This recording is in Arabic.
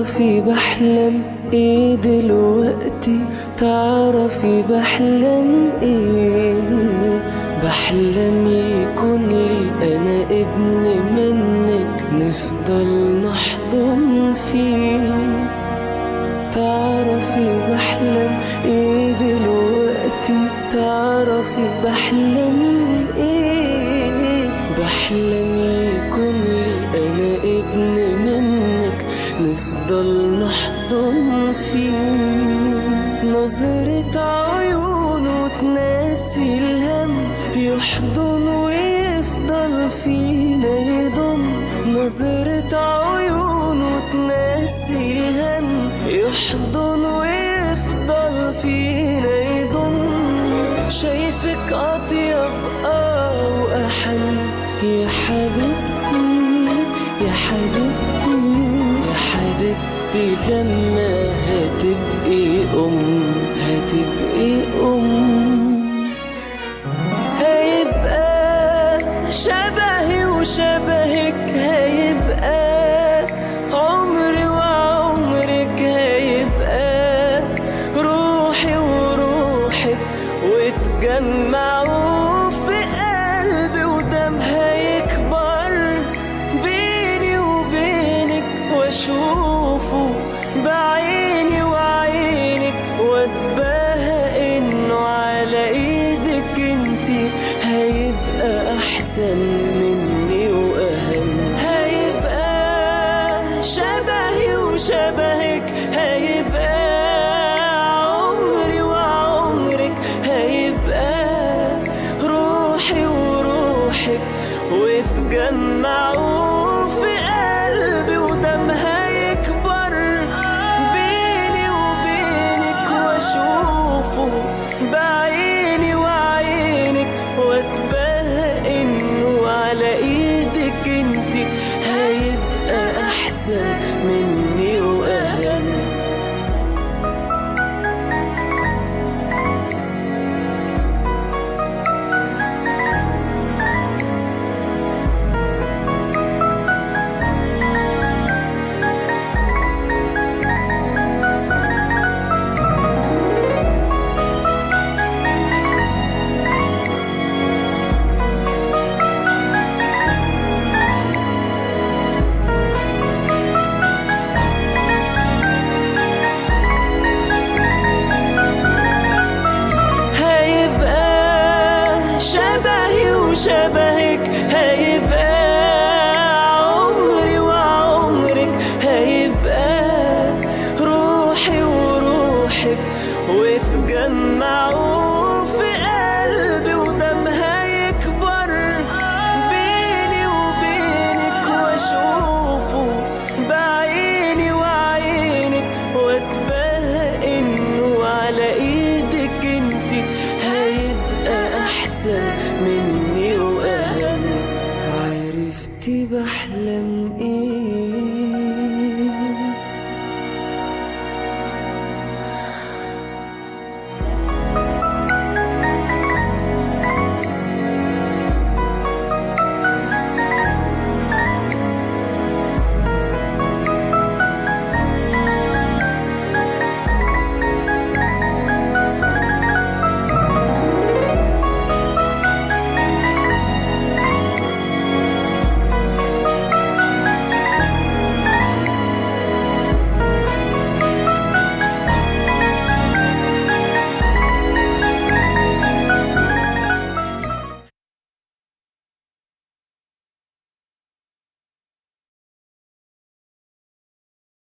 تعرفي بحلم ايه دلوقتي؟ تعرفي بحلم ايه؟ بحلم يكون لي انا ابن منك، نفضل نحضن فيه. تعرفي بحلم ايه دلوقتي؟ تعرفي بحلم ايه؟ بحلم يكون لي انا ابن منك، نفضل نحضن فيه. نظرة عيونه تناسي الهم، يحضن ويفضل فينا يضم. نظرة عيونه تناسي الهم، يحضن ويفضل فينا يضم. شايفك أطيب وأحن يا حبيبتي، يا حبيبتي، يا حبيبتي. لما هتبقي هتبقي هيبقى شبهي وشبهك، هيبقى عمري وعمرك، هيبقى روحي وروحك وتجمعوا في قلبي ودم. هيكبر بيني وبينك واشوفه بعيني وعينك، واتباهى انه على ايدك انتي. هيبقى احسن مني واهم، هيبقى شبهي وشبهك، هيبقى